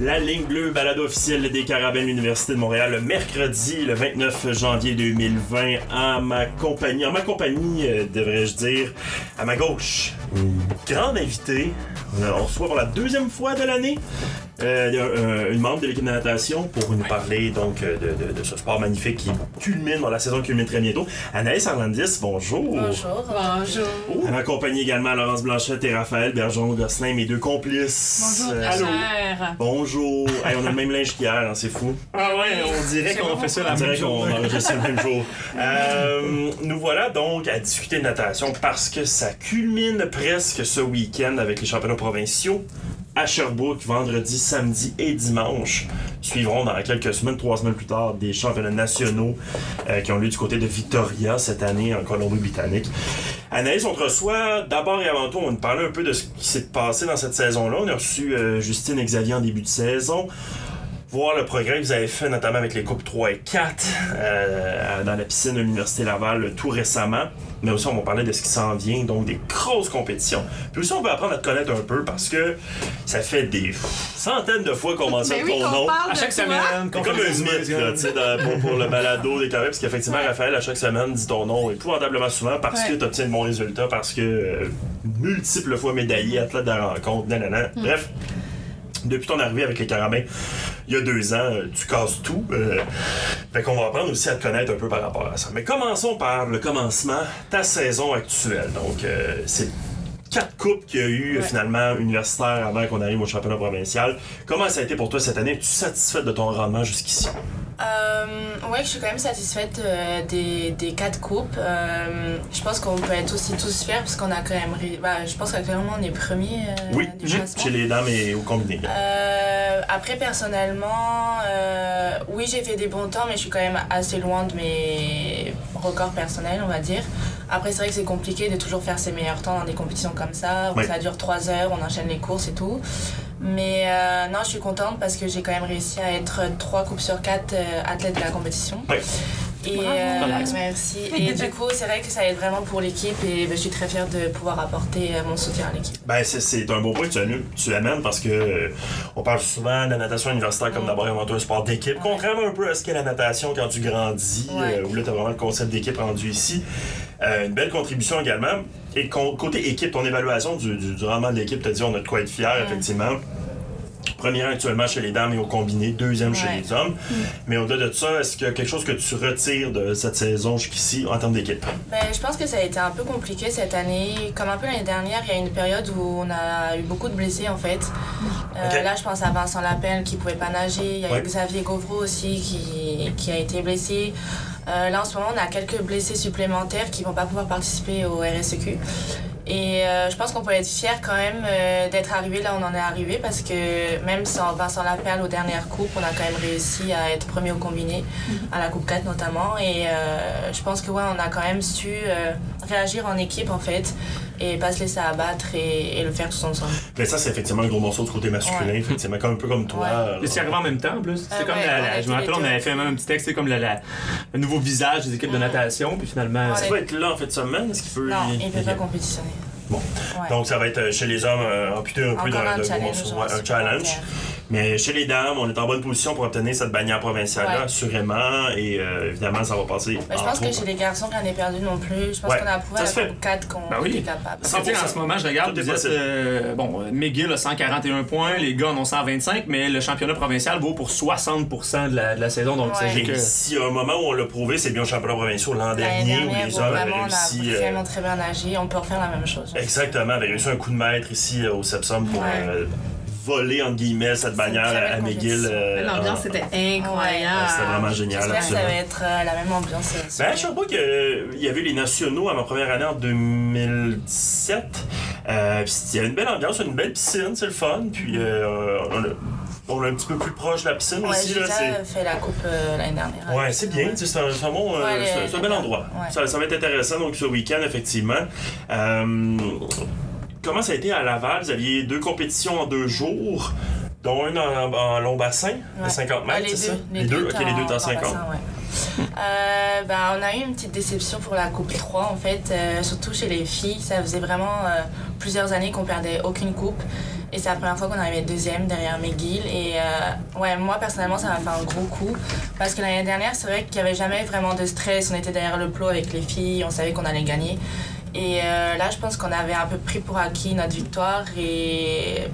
La ligne bleue, balade officielle des Carabins de l'Université de Montréal, le mercredi, le 29 janvier 2020, en ma compagnie, devrais-je dire, à ma gauche, une grande invitée. On reçoit pour la deuxième fois de l'année une membre de l'équipe de natation pour nous parler donc de ce sport magnifique qui culmine, la saison culmine très bientôt. Anaïs Arlandis, bonjour. Bonjour. Bonjour. À ma compagnie également Laurence Blanchette et Raphaël Bergeron-Gosselin, mes deux complices. Bonjour, allô. Bonjour. Hey, on a le même linge qu'hier, hein, c'est fou. Ah ouais, on dirait qu'on fait ça la même jour. On enregistre le même jour. Nous voilà donc à discuter de natation parce que ça culmine presque ce week-end avec les championnats provinciaux à Sherbrooke, vendredi, samedi et dimanche. Suivront dans quelques semaines, 3 semaines plus tard, des championnats nationaux qui ont lieu du côté de Victoria cette année en Colombie-Britannique. Anaïs, on te reçoit d'abord et avant tout, on va nous parler un peu de ce qui s'est passé dans cette saison-là. On a reçu Justine et Xavier en début de saison. Voir le progrès que vous avez fait, notamment avec les coupes 3 et 4 dans la piscine de l'Université Laval tout récemment. Mais aussi, on va parler de ce qui s'en vient, donc des grosses compétitions. Puis aussi, on veut apprendre à te connaître un peu parce que ça fait des centaines de fois qu'on mentionne ton nom. À chaque semaine, comme un mythe, là, pour le balado des Carabins, parce qu'effectivement, Raphaël, à chaque semaine, dit ton nom épouvantablement souvent parce que tu obtiens de bons résultats, parce que multiples fois médaillé, athlète de la rencontre, nanana. Bref. Depuis ton arrivée avec les Carabins, il y a 2 ans, tu casses tout. Fait qu'on va apprendre aussi à te connaître un peu par rapport à ça. Mais commençons par le commencement, ta saison actuelle. Donc, c'est 4 coupes qu'il y a eu finalement universitaires avant qu'on arrive au championnat provincial. Comment ça a été pour toi cette année? Es-tu satisfaite de ton rendement jusqu'ici? Ouais, je suis quand même satisfaite des 4 coupes. Je pense qu'on peut être aussi tous fiers parce qu'on a quand même... je pense qu'actuellement on est premier du classement. Chez les dames et au combiné. Après, personnellement, oui, j'ai fait des bons temps, mais je suis quand même assez loin de mes records personnels, on va dire. Après, c'est vrai que c'est compliqué de toujours faire ses meilleurs temps dans des compétitions comme ça, où ça dure 3 heures, on enchaîne les courses et tout. Mais non, je suis contente parce que j'ai quand même réussi à être 3 coupes sur 4 athlètes de la compétition. Oui. Et merci. Et du coup, c'est vrai que ça aide vraiment pour l'équipe et je suis très fière de pouvoir apporter mon soutien à l'équipe. Ben, c'est un bon point que tu amènes parce que on parle souvent de la natation universitaire comme d'abord et avant tout un sport d'équipe, contrairement un peu à ce qu'est la natation quand tu grandis, où là, tu as vraiment le concept d'équipe rendu ici. Une belle contribution également. Et côté équipe, ton évaluation du rendement de l'équipe, t'as dit on a de quoi être fier, effectivement. Première actuellement chez les dames et au combiné, 2e chez les hommes. Mais au-delà de ça, est-ce qu'il y a quelque chose que tu retires de cette saison jusqu'ici en termes d'équipe? Je pense que ça a été un peu compliqué cette année. Comme un peu l'année dernière, il y a une période où on a eu beaucoup de blessés en fait. Là, je pense à Vincent Lapelle qui pouvait pas nager. Il y a Xavier Gauvreau aussi qui a été blessé. Là, en ce moment, on a quelques blessés supplémentaires qui vont pas pouvoir participer au RSEQ. Et je pense qu'on peut être fiers quand même d'être arrivé là où on en est arrivé parce que même sans Vincent Lapelle aux dernières coupes, on a quand même réussi à être premier au combiné, à la coupe 4 notamment. Et je pense que on a quand même su réagir en équipe en fait et pas se laisser abattre et le faire tous ensemble. Mais ça, c'est effectivement un gros morceau du côté masculin, effectivement, un peu comme toi. Et c'est arrivé en même temps en plus. C'est comme je me rappelle, on avait fait même un petit texte, c'est comme le nouveau visage des équipes de natation, puis finalement. Ça va être là en fait de semaine, est-ce qu'il peut. Non, il ne peut pas compétitionner. Bon. Donc ça va être chez les hommes amputé un peu d'un challenge. Mais chez les dames, on est en bonne position pour obtenir cette bannière provinciale-là, assurément. Et évidemment, ça va passer. Je pense que chez les garçons, rien n'est perdu non plus. Je pense qu'on a prouvé à la coupe 4 qu'on était capable. En ce moment, je regarde, vous êtes, McGill a 141 points, les gars en ont 125, mais le championnat provincial vaut pour 60% de la saison. Donc, et s'il y a un moment où on l'a prouvé, c'est bien au championnat provincial l'an dernier où les hommes avaient réussi. On a vraiment très bien nagé. On peut refaire la même chose. Exactement. Avait réussi un coup de maître ici au Sepsum pour voler, entre guillemets, cette bannière à McGill. L'ambiance était incroyable. C'était vraiment génial. J'espère que ça va être la même ambiance. Je sais pas qu'il y avait les nationaux à ma première année en 2017. Il y avait une belle ambiance, une belle piscine, c'est le fun. Puis on est un petit peu plus proche de la piscine aussi. J'ai déjà fait la coupe l'année dernière. Ouais, c'est bien. C'est un bon, c'est un bel endroit. Ça va être intéressant donc ce week-end, effectivement. Comment ça a été à Laval? Vous aviez 2 compétitions en 2 jours, dont une en long bassin de 50 mètres, c'est ça? Les deux en 50. bassin, On a eu une petite déception pour la Coupe 3 en fait, surtout chez les filles. Ça faisait vraiment plusieurs années qu'on perdait aucune coupe. Et c'est la première fois qu'on arrivait deuxième derrière McGill. Et moi personnellement, ça m'a fait un gros coup. Parce que l'année dernière, c'est vrai qu'il n'y avait jamais vraiment de stress. On était derrière le plot avec les filles, on savait qu'on allait gagner. Et là, je pense qu'on avait un peu pris pour acquis notre victoire et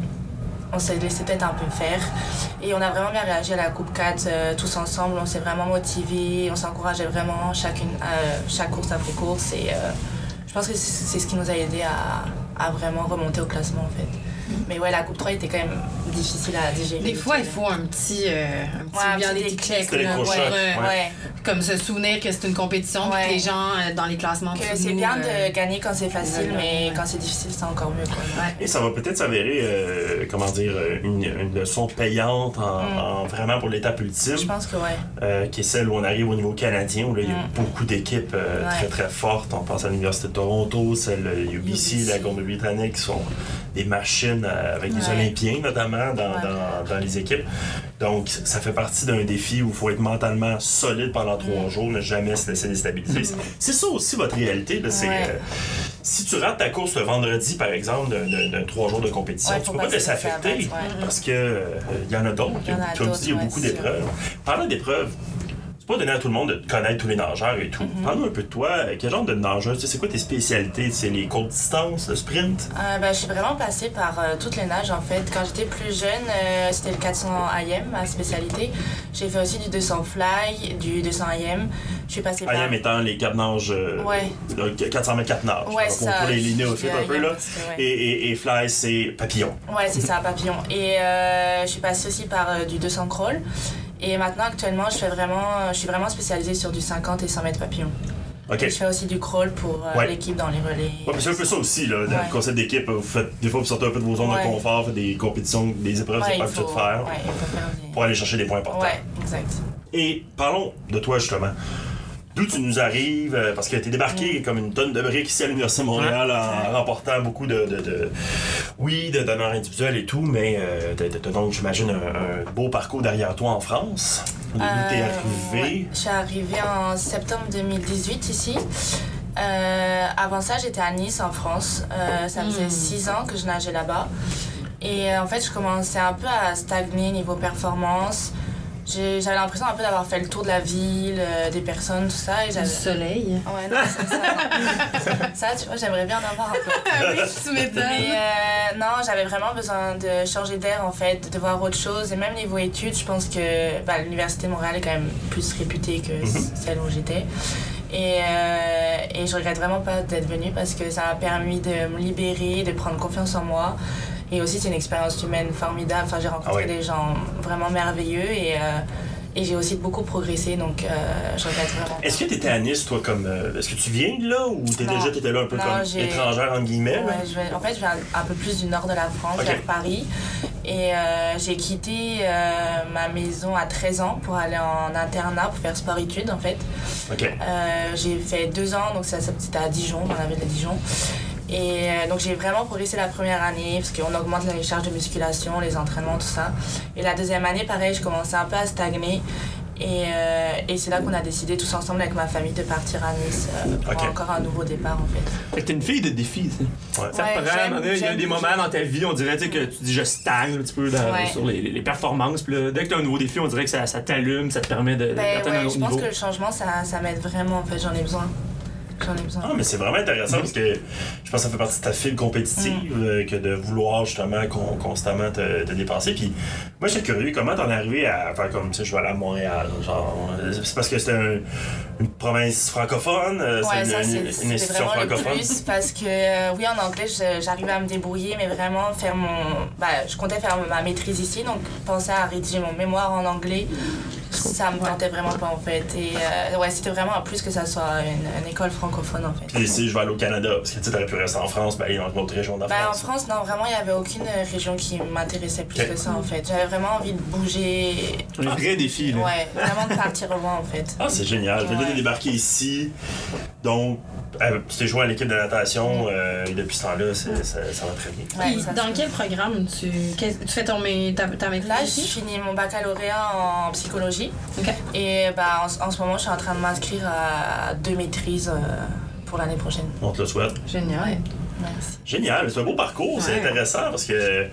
on s'est laissé peut-être un peu faire. Et on a vraiment bien réagi à la Coupe 4 tous ensemble. On s'est vraiment motivés, on s'encourageait vraiment chaque course après course. Et je pense que c'est ce qui nous a aidé à vraiment remonter au classement en fait. Mais ouais, la Coupe 3 était quand même difficile à digérer. Des fois, il faut un petit bien des petits checks. Comme se souvenir que c'est une compétition, que les gens dans les classements que c'est bien de gagner quand c'est facile, mais quand c'est difficile, c'est encore mieux. Et ça va peut-être s'avérer, une leçon payante vraiment pour l'étape ultime. Je pense que oui. Qui est celle où on arrive au niveau canadien, où là, il y a beaucoup d'équipes très très fortes. On pense à l'Université de Toronto, celle UBC, la Colombie-Britannique, qui sont des machines avec des Olympiens notamment dans les équipes. Donc ça fait partie d'un défi où il faut être mentalement solide pendant 3 jours, ne jamais se laisser déstabiliser. C'est ça aussi votre réalité. Là, si tu rates ta course le vendredi, par exemple, d'un 3 jours de compétition, tu peux pas te laisser affecter parce que il y en a d'autres. Comme tu dis, il y a beaucoup d'épreuves. Parlant d'épreuves, c'est pas donné à tout le monde de connaître tous les nageurs et tout. Parle-nous un peu de toi. Quel genre de nageuse? C'est quoi tes spécialités? C'est les courtes distances, le sprint? Je suis vraiment passée par toutes les nages en fait. Quand j'étais plus jeune, c'était le 400 IM, ma spécialité. J'ai fait aussi du 200 fly, du 200 IM. Je suis passée par... IM étant les 4 nages... 400 mètres 4 nages. Ouais, c'est ça. Pour les néophytes un peu là. Et fly, c'est papillon. Ouais, c'est ça, papillon. Et je suis passée aussi par du 200 crawl. Et maintenant, actuellement, je suis vraiment spécialisée sur du 50 et 100 mètres papillon. Okay. Je fais aussi du crawl pour l'équipe dans les relais. C'est un peu ça aussi, là, dans le concept d'équipe. Des fois, vous sortez un peu de vos zones de confort, faites des compétitions, des épreuves, c'est pas habitué de faire. Pour aller chercher des points importants. Ouais, exact. Et parlons de toi, justement. D'où tu nous arrives, parce que tu es débarqué comme une tonne de briques ici à l'Université de Montréal en remportant beaucoup d'honneurs individuels et tout, mais t'as donc, j'imagine, un beau parcours derrière toi en France. D'où t'es arrivé? Je suis arrivée en septembre 2018 ici. Avant ça, j'étais à Nice, en France. Ça faisait 6 ans que je nageais là-bas. Et en fait, je commençais un peu à stagner niveau performance. J'avais l'impression un peu d'avoir fait le tour de la ville, des personnes, tout ça. Et du soleil. Ouais, non, c'est ça. Ça, tu vois, j'aimerais bien en avoir un peu. Oui, tu m'étonnes. Mais non, j'avais vraiment besoin de changer d'air, en fait, de voir autre chose. Et même niveau études, je pense que l'Université de Montréal est quand même plus réputée que celle où j'étais. Et je regrette vraiment pas d'être venue parce que ça m'a permis de me libérer, de prendre confiance en moi. Et aussi, c'est une expérience humaine formidable. Enfin, j'ai rencontré des gens vraiment merveilleux et j'ai aussi beaucoup progressé, donc je regrette vraiment. Est-ce que tu étais à Nice, toi, comme... est-ce que tu viens de là ou t'étais là un peu comme étrangère, entre guillemets? Ouais, en fait, je viens un peu plus du nord de la France, vers Paris. Et j'ai quitté ma maison à 13 ans pour aller en internat pour faire sport-études, en fait. J'ai fait 2 ans, donc c'était à Dijon, dans la ville de Dijon. Et donc j'ai vraiment progressé la première année parce qu'on augmente les charges de musculation, les entraînements, tout ça. Et la deuxième année, pareil, je commençais un peu à stagner. Et c'est là qu'on a décidé tous ensemble avec ma famille de partir à Nice pour encore un nouveau départ en fait. Fait que t'es une fille de défi, tu sais. Ça te prend, il y a des moments dans ta vie, on dirait que tu dis je stagne un petit peu sur les performances. Puis là, dès que t'as un nouveau défi, on dirait que ça t'allume, ça te permet d'atteindre un autre niveau. Je pense que le changement, ça m'aide vraiment en fait, j'en ai besoin. Mais c'est vraiment intéressant parce que je pense que ça fait partie de ta file compétitive que de vouloir justement constamment te dépasser. Puis moi, j'étais curieux, comment t'en es arrivé à faire comme ça, je vais aller à Montréal? Genre, c'est parce que c'était une province francophone? C'est une institution francophone? Le plus parce que, oui, en anglais, j'arrivais à me débrouiller, mais vraiment faire je comptais faire ma maîtrise ici, donc penser à rédiger mon mémoire en anglais, ça me tentait vraiment pas en fait. Et c'était vraiment un plus que ça soit une école francophone en fait. Puis ici, je vais aller au Canada, parce que tu aurais pu rester en France, aller dans une autre région de la France. En France, non, vraiment, il n'y avait aucune région qui m'intéressait plus que ça en fait. J'avais vraiment envie de bouger. Un vrai défi, là. Ouais, vraiment de partir loin en fait. Ah, c'est génial. Je viens de débarquer ici, donc tu t'es joué à l'équipe de natation et depuis ce temps-là, ça va très bien. Ouais, dans quel programme tu fais ta maîtrise? Là, je finis mon baccalauréat en psychologie. Okay. Et en ce moment, je suis en train de m'inscrire à 2 maîtrises pour l'année prochaine. On te le souhaite. Génial. Ouais. Merci. Génial, c'est un beau parcours, c'est intéressant parce que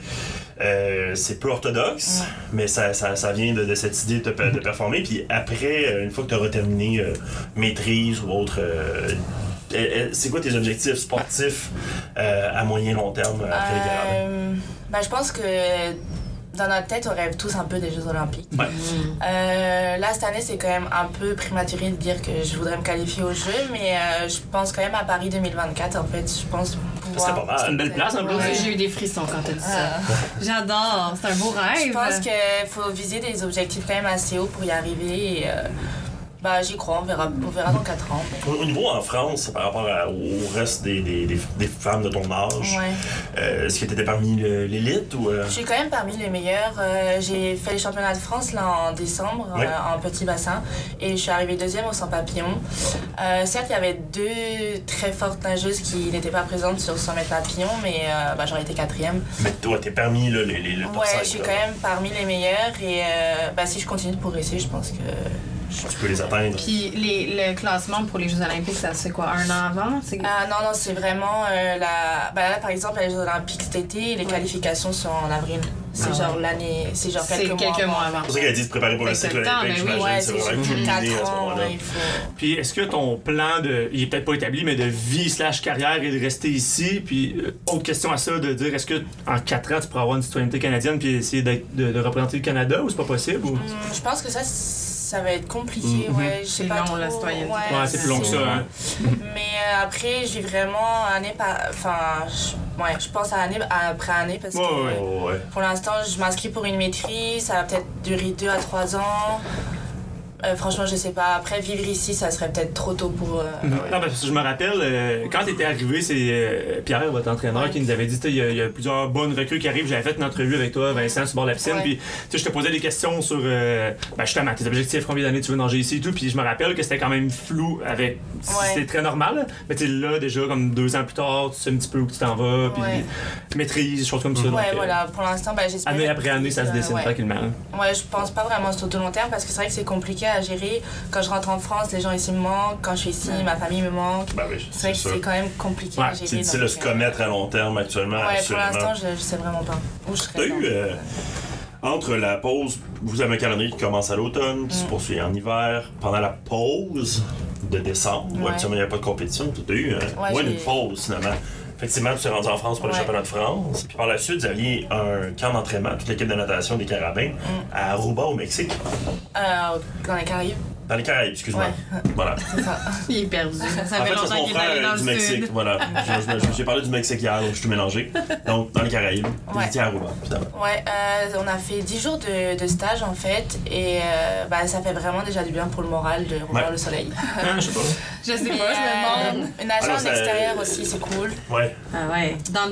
c'est peu orthodoxe, mais ça vient de cette idée de performer. Puis après, une fois que tu auras terminé maîtrise ou autre, c'est quoi tes objectifs sportifs à moyen long terme après les Carabins? Je pense que dans notre tête, on rêve tous un peu des Jeux Olympiques. Ouais. Là, cette année, c'est quand même un peu prématuré de dire que je voudrais me qualifier aux Jeux, mais je pense quand même à Paris 2024, en fait. Je pense pouvoir... C'est pas mal. C'est une belle place, en plus. J'ai eu des frissons quand t'as dit ça. J'adore. C'est un beau rêve. Je pense qu'il faut viser des objectifs quand même assez hauts pour y arriver et... j'y crois, on verra dans 4 ans. Au niveau en France, par rapport au reste des femmes de ton âge, est-ce que tu étais parmi l'élite ou Je suis quand même parmi les meilleures. J'ai fait les championnats de France là, en décembre en petit bassin et je suis arrivée 2e au 100 papillons. Certes, il y avait 2 très fortes nageuses qui n'étaient pas présentes sur 100 mètres papillons, mais j'aurais été 4e. Mais toi, t'es parmi le top 5. Je suis quand même parmi les meilleures et si je continue de progresser, je pense que... Tu peux les atteindre. Puis le classement pour les Jeux Olympiques, ça se fait quoi, 1 an avant? Non, c'est vraiment là, par exemple, les Jeux Olympiques cet été, les qualifications sont en avril. C'est genre l'année, c'est genre quelques mois avant. C'est pour ça qu'elle a dit de préparer pour le cycle olympique, j'imagine. C'est vraiment une idée à ce moment-là. Puis est-ce que ton plan il est peut-être pas établi, mais de vie/carrière est de rester ici? Puis autre question à ça, de dire est-ce que en 4 ans tu pourras avoir une citoyenneté canadienne puis essayer de représenter le Canada ou c'est pas possible? Ou... Je pense que ça va être compliqué, je sais pas trop. La citoyenneté. C'est plus long que ça, hein. Mais après, je vis vraiment année par... je pense à année après année parce que pour l'instant, je m'inscris pour une maîtrise, ça va peut-être durer 2 à 3 ans. Franchement, je sais pas. Après, vivre ici, ça serait peut-être trop tôt pour... Non, parce que je me rappelle, quand t'étais arrivé, c'est Pierre, votre entraîneur, qui nous avait dit il y a plusieurs bonnes recrues qui arrivent. J'avais fait une entrevue avec toi, Vincent, sur bord de la piscine. Puis je te posais des questions sur justement tes objectifs, combien d'années tu veux nager ici et tout. Puis je me rappelle que c'était quand même flou avec... C'était très normal. Mais tu sais, là, déjà, comme 2 ans plus tard, tu sais un petit peu où tu t'en vas. Puis maîtrise, des choses comme ça. Voilà. Pour l'instant, j'espère... Année après année, ça se dessine tranquillement. Je pense pas vraiment sur tout long terme parce que c'est vrai que c'est compliqué à gérer. Quand je rentre en France, les gens ici me manquent. Quand je suis ici, ma famille me manque. C'est vrai que c'est quand même compliqué à gérer. C'est le commettre à long terme actuellement. Pour l'instant, je sais vraiment pas où je serai. T'as eu, entre la pause, vous avez un calendrier qui commence à l'automne, qui se poursuit en hiver. Pendant la pause de décembre, où actuellement il n'y a pas de compétition, tu as eu une pause finalement. Effectivement, tu t'es rendu en France pour le championnat de France. Puis par la suite, vous aviez un camp d'entraînement, toute l'équipe de natation des Carabins, à Aruba, au Mexique. Dans les Caraïbes. Dans les Caraïbes, excuse-moi. Voilà. C'est ça. Il est perdu. Ça fait longtemps qu'il est allé dans le Mexique. Sud. Voilà. J'ai parlé du Mexique hier, donc je suis tout mélangé. Donc, dans les Caraïbes, vous étiez à Aruba, finalement. On a fait 10 jours de stage, en fait, et ça fait vraiment déjà du bien pour le moral de revoir le soleil. Je sais pas. Je sais pas, je me demande. Nager en extérieur aussi, c'est cool. Ouais. Dans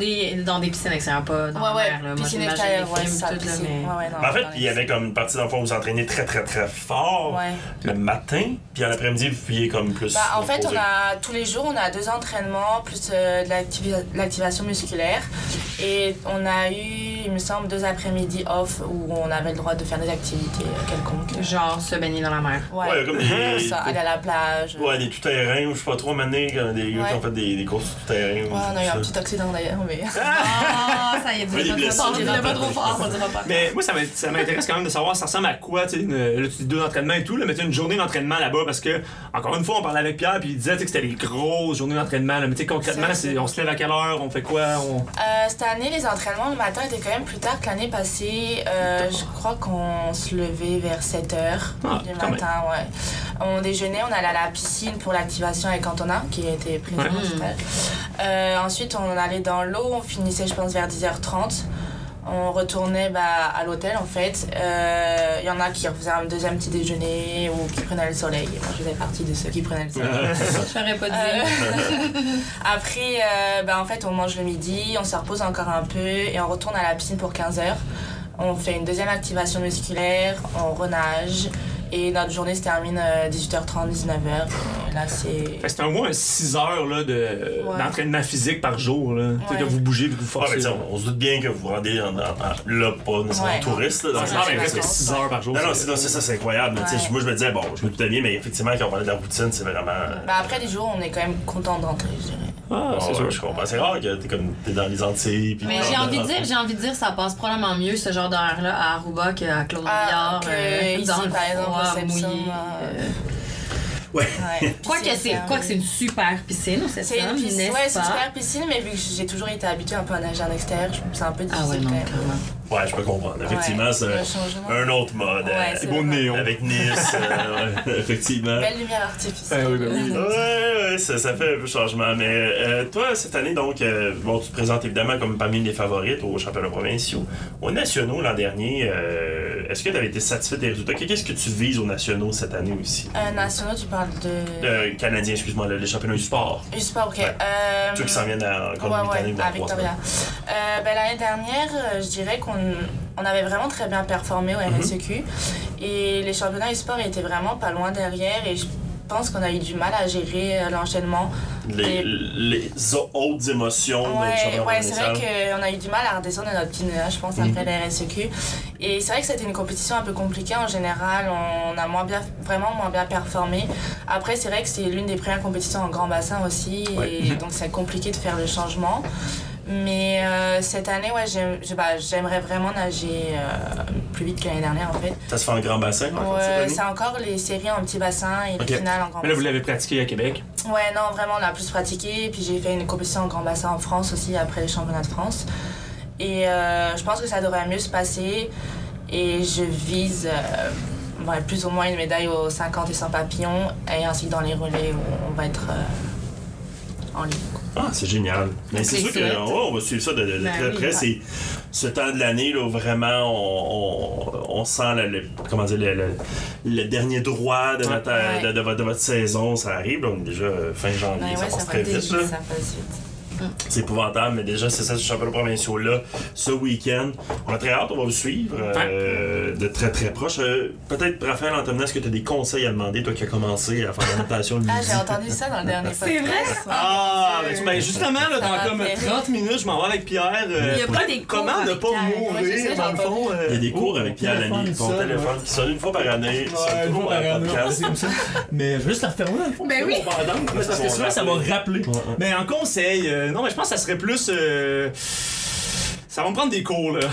des piscines extérieures, pas dans la mer. Piscine extérieure, ça, piscine. En fait, il y avait comme une partie d'enfants où vous entraînez très, très, très fort. Le matin, puis en après-midi, vous pouviez comme plus... en fait, tous les jours, on a 2 entraînements, plus de l'activation musculaire. Et on a eu, il me semble, 2 après-midi off où on avait le droit de faire des activités quelconques. Genre se baigner dans la mer. Comme des... aller à la plage. Des tout-terrains, je sais pas trop, mener des gars qui ont fait des courses tout-terrain. On a eu un petit accident d'ailleurs, mais... ça y est, tu pas trop fort, on dira pas. Mais moi, ça m'intéresse quand même de savoir, ça ressemble à quoi, tu sais, là, tu dis 2 entraînements et tout, là, mais tu une journée d'entraînement là-bas, parce que, encore une fois, on parlait avec Pierre, puis il disait que c'était des grosses journées d'entraînement, là, mais tu sais, concrètement, on se lève à quelle heure, on fait quoi? Cette année, les entraînements le matin étaient quand même plus tard que l'année passée. Je crois qu'on se levait vers 7h du matin, On déjeunait, on allait à la piscine pour l'activation avec Antonin, qui était présent au stage. Ensuite, on allait dans l'eau, on finissait, je pense, vers 10h30. On retournait à l'hôtel, en fait. Il y en a qui refaisaient un deuxième petit déjeuner ou qui prenaient le soleil. Moi, je faisais partie de ceux qui prenaient le soleil. J'aurais pas dit. Après, en fait, on mange le midi, on se repose encore un peu et on retourne à la piscine pour 15h. On fait une deuxième activation musculaire, on renage Et notre journée se termine 18h30, 19h. Là, c'est au moins 6 heures là, d'entraînement physique par jour. Là. Ouais. Que vous bougez et que vous forcez. On se doute bien que vous vous rendez là, pas nécessairement touriste. Là, mais presque 6 heures par jour. Non, c'est ça, c'est incroyable. Ouais. Moi, je me disais, je me doutais bien, mais effectivement, quand on parlait de la routine, c'est vraiment. Après des jours, on est quand même content d'entrer, je dirais. C'est sûr, je comprends. C'est rare que t'es dans les Antilles. Mais j'ai envie de dire, ça passe probablement mieux ce genre d'heure-là à Aruba qu'à Claude-Billard. Ici, par exemple, mouillé. Ouais. Quoique c'est une super piscine, c'est ça, c'est une super piscine, mais vu que j'ai toujours été habituée un peu à nager en extérieur, c'est un peu difficile quand même. Ouais, je peux comprendre. Effectivement, c'est un autre mode. C'est beau néon. Avec Nice, effectivement. Belle lumière artificielle. Ouais, ça fait un peu changement. Mais toi, cette année, donc, tu te présentes évidemment comme parmi les favorites aux championnats provinciaux. Aux nationaux l'an dernier, est-ce que tu avais été satisfait des résultats? Qu'est-ce que tu vises aux nationaux cette année aussi? Nationaux, tu parles de. Canadiens, excuse-moi, les championnats du sport. Du sport, ok. Ouais. Ceux qui s'en viennent en Colombie-Britannique à Victoria. L'année dernière, je dirais qu'on avait vraiment très bien performé au RSEQ. Et les championnats du sport étaient vraiment pas loin derrière. Et je pense qu'on a eu du mal à gérer l'enchaînement. Les hautes émotions. Ouais, c'est vrai qu'on a eu du mal à redescendre de notre petit nuage, je pense, après la RSEQ. Et c'est vrai que c'était une compétition un peu compliquée en général. On a vraiment moins bien performé. Après, c'est vrai que c'est l'une des premières compétitions en grand bassin aussi. Et donc, c'est compliqué de faire le changement. Mais cette année, j'aimerais vraiment nager plus vite que l'année dernière, en fait. Ça se fait en grand bassin? C'est encore les séries en petit bassin et les finales en grand bassin. Mais là, vous l'avez pratiqué à Québec? Ouais, non, vraiment, on l'a plus pratiqué. Puis j'ai fait une compétition en grand bassin en France aussi, après les championnats de France. Et je pense que ça devrait mieux se passer. Et je vise plus ou moins une médaille aux 50 et 100 papillons, et ainsi que dans les relais où on va être en ligne. Ah, c'est génial. Mais c'est sûr qu'on va suivre ça de très près. C'est ce temps de l'année là, où vraiment on sent le dernier droit de votre saison. Ça arrive, là, on est déjà fin janvier, ça passe très vite. Ça passe vite. C'est épouvantable, mais déjà, c'est ça, ce championnat provinciaux-là, ce week-end. On a très hâte, on va vous suivre de très très proche. Peut-être, Raphaël Antonin, est-ce que tu as des conseils à demander, toi qui as commencé à faire de la natation le midi? J'ai entendu ça dans le dernier podcast. C'est vrai? Ben justement, là, dans comme 30 minutes, je m'en vais avec Pierre. Il y a pas des cours comment ne pas mourir, dans le fond? Il y a des cours avec Pierre Lamy, ton téléphone qui sonne une fois par année. Une fois par année, c'est comme ça. Mais je veux juste la refermer, dans le fond. Ben oui! Parce que souvent, ça va rappeler. Mais en conseil, non, mais je pense que ça serait plus. Ça va me prendre des cours, là.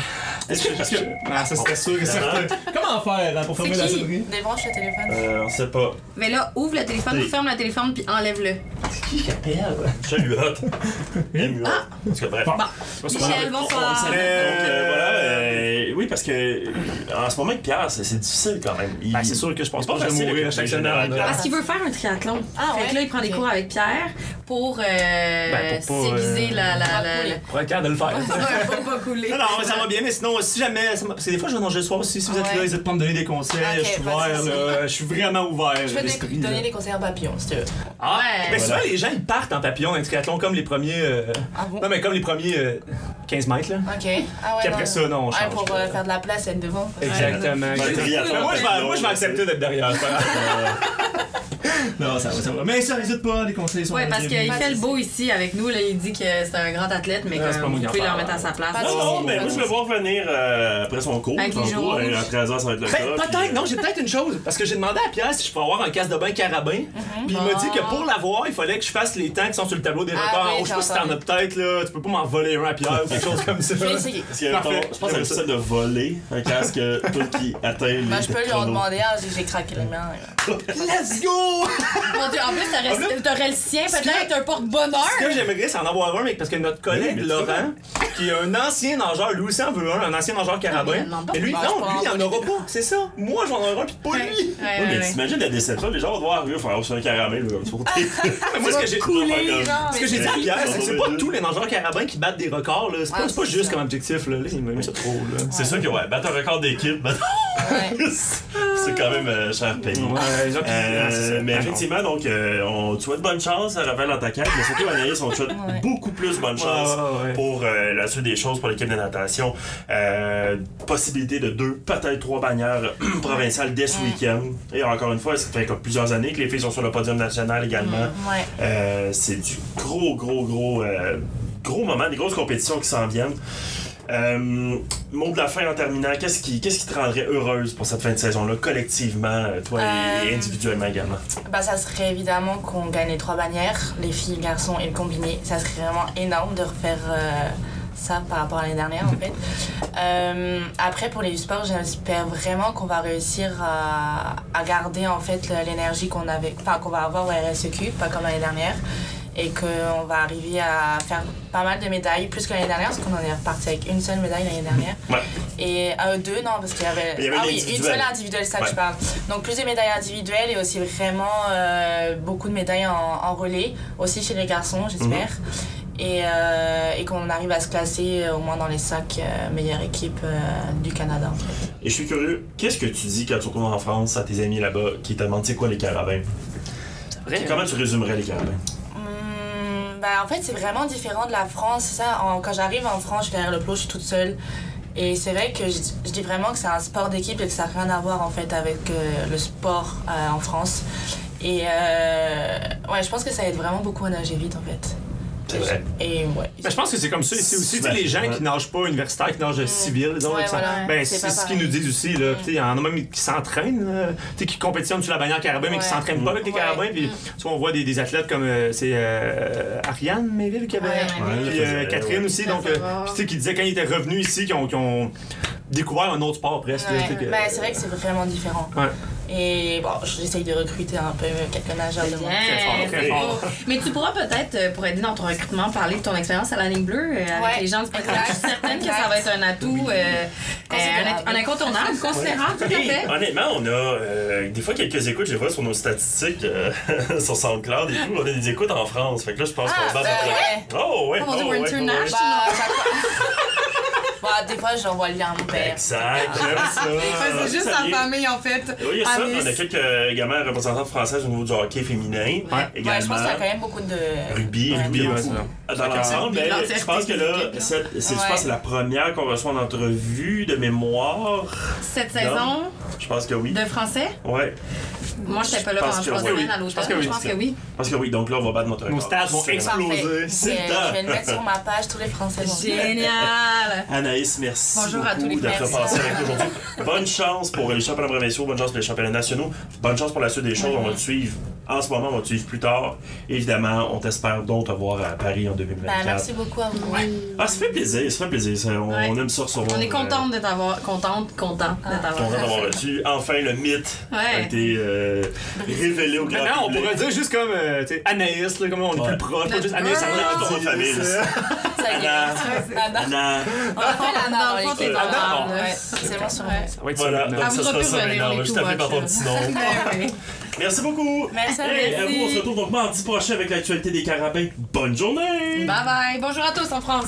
Parce que ça serait sûr que certain. Comment faire pour fermer la sonnerie? Débranche le téléphone. On sait pas. Mais là, ouvre le téléphone, ferme le téléphone, puis enlève-le. C'est qui appelle? Chaluotte. Parce que bref. Michel, bonsoir. Donc, oui, parce que en ce moment, avec Pierre, c'est difficile quand même. C'est sûr que je pense pas que je vais mourir à chaque semaine. Parce qu'il veut faire un triathlon. Fait que là, il prend des cours avec Pierre pour s'aiguiser pour être capable de le faire. Pour pas couler. Non, ça va bien, mais sinon, si jamais. Parce que des fois, je vais nager le soir aussi. Si vous êtes là, n'hésitez pas à me donner des conseils. Je suis ouvert, là. Je suis vraiment ouvert. Je peux te donner des conseils en papillon, si tu veux. Ah, mais souvent, les gens, ils partent en papillon, en triathlon, comme les premiers. Non, mais comme les premiers 15 mètres, là. Ok. Ah ouais. Puis après ça, non, on change. Pour faire de la place et être devant. Exactement. Moi, je vais accepter d'être derrière. Non, ça va. Mais ça, n'hésite pas, les conseils sont parce qu'il fait le beau ici avec nous. Là, il dit que c'est un grand athlète, mais que vous pouvez le remettre à sa place. Non, mais moi, je vais voir venir après son cours. Avec les jours. À 13h, ça va être le cas. Peut-être, non, j'ai peut-être une chose. Parce que j'ai demandé à Pierre si je pouvais avoir un casque de bain carabin. Puis il m'a dit que pour l'avoir, il fallait que je fasse les temps qui sont sur le tableau des records en haut. Je sais pas si t'en as peut-être, là. Tu peux pas m'en voler un à Pierre ou quelque chose comme ça. Je vais essayer. Je pense que c'est ça de voler un casque qui atteint les. Je peux lui en demander. J'ai craqué le mien. Let's go! Mon Dieu, en plus, t'aurais le sien, peut-être un porte-bonheur. Ce que j'aimerais, c'est en avoir un, parce que notre collègue Laurent, qui est un ancien nageur, lui aussi en veut un ancien nageur carabin. Mais lui, non, lui, il en aura pas. C'est ça. Moi, j'en aurai un, puis pas lui. Mais t'imagines la déception, les gens vont voir, lui, faire un carabin, là, comme ça. Moi, ce que j'ai dit à Pierre, c'est que c'est pas tous les nageurs carabins qui battent des records, là. C'est pas juste comme objectif, là. Il m'a mis ça trop, là. C'est sûr que, battre un record d'équipe, c'est C'est quand même cher payé. Mais effectivement, donc, on te souhaite bonne chance à Raphaël dans ta quête, mais surtout Anaïs, on te souhaite beaucoup plus bonne chance pour la suite des choses pour l'équipe de natation. Possibilité de 2, peut-être 3 bannières provinciales dès ce week-end. Et encore une fois, ça fait plusieurs années que les filles sont sur le podium national également. C'est du gros moment, des grosses compétitions qui s'en viennent. Mot de la fin en terminant, qu'est-ce qui te rendrait heureuse pour cette fin de saison-là, collectivement, toi et individuellement également? Ça serait évidemment qu'on gagne les 3 bannières, les filles, les garçons et le combiné. Ça serait vraiment énorme de refaire ça par rapport à l'année dernière en fait. Après pour les sports, j'espère vraiment qu'on va réussir à garder en fait l'énergie qu'on va avoir au RSEQ, pas comme l'année dernière. Et qu'on va arriver à faire pas mal de médailles, plus que l'année dernière, parce qu'on en est reparti avec une seule médaille l'année dernière. Et 2, non, parce qu'il y avait... une seule individuelle, c'est ça que je parle. Donc plus de médailles individuelles et aussi vraiment beaucoup de médailles en relais, aussi chez les garçons, j'espère. Et qu'on arrive à se classer au moins dans les 5 meilleures équipes du Canada. En fait. Et je suis curieux, qu'est-ce que tu dis quand tu retournes en France à tes amis là-bas qui te demandent c'est quoi les carabins? Comment tu résumerais les carabins? En fait, c'est vraiment différent de la France. Ça, quand j'arrive en France, je suis derrière le plot, je suis toute seule. Et c'est vrai que je dis vraiment que c'est un sport d'équipe et que ça n'a rien à voir en fait avec le sport en France. Et je pense que ça aide vraiment beaucoup à nager vite en fait. C'est vrai. Et je pense que c'est comme ça ici aussi. Les gens qui nagent pas universitaires, qui nagent civil, disons, c'est ce qu'ils nous disent aussi. Il y en a même qui s'entraînent, qui compétitionnent sur la bannière carabin, mais qui s'entraînent pas avec les carabins. Puis on voit des athlètes comme Ariane Méville qui avait. Puis Catherine aussi. Donc, qui disaient quand ils étaient revenus ici, qu'ils ont découvert un autre sport presque. C'est vrai que c'est vraiment différent. Et j'essaye de recruter un peu quelques nageurs de mon très fort. Mais tu pourras peut-être, pour aider dans ton recrutement, parler de ton expérience à la ligne bleue avec les gens du programme. Je suis certaine que ça va être un atout, un incontournable, considérable, tout à fait. Honnêtement, on a des fois quelques écoutes, je les vois sur nos statistiques sur SoundCloud et tout. On a des écoutes en France. Fait que là, je pense qu'on bat notre... Oh, ouais. We're international. Des fois, j'envoie le lien à mon père. Exact, j'aime ça. C'est juste en famille, en fait. Oui, il y a ça. On a quelques également représentantes françaises au niveau du hockey féminin. Également. Je pense qu'il y a quand même beaucoup de... Rugby, dans l'ensemble, je pense que là, c'est la première qu'on reçoit en entrevue de mémoire. Cette saison? Je pense que oui. De français? Ouais. Moi, je n'étais pas là pendant 3 semaines à l'automne. Je pense que oui. Parce que oui, donc là, on va battre notre record. Nos stats vont exploser. C'est je vais le mettre sur ma page, tous les Français vont. Génial! Anaïs, merci Bonjour à tous les d'être passé avec nous aujourd'hui. Bonne chance pour les championnats provinciaux, bonne chance pour les championnats nationaux, bonne chance pour la suite des choses. On va te suivre en ce moment, on va te suivre plus tard. Évidemment, on t'espère donc te voir à Paris en 2024. Merci beaucoup à vous. Ça fait plaisir, ça fait plaisir. On aime ça recevoir. On est contente de t'avoir, content d'avoir reçu. Enfin, le mythe a été révélé au grand public. On pourrait dire juste comme Anaïs, comme on est plus proche, pas juste Anaïs, on est toute famille. Anna. On appelle Anna dans l'équipe. C'est bon sur moi. Voilà, donc ça sera ça maintenant. On va juste t'appeler par ton petit nom. Merci beaucoup. Merci. Et à vous, on se retrouve donc mardi prochain avec l'actualité des carabins. Bonne journée. Bye bye. Bonjour à tous en France.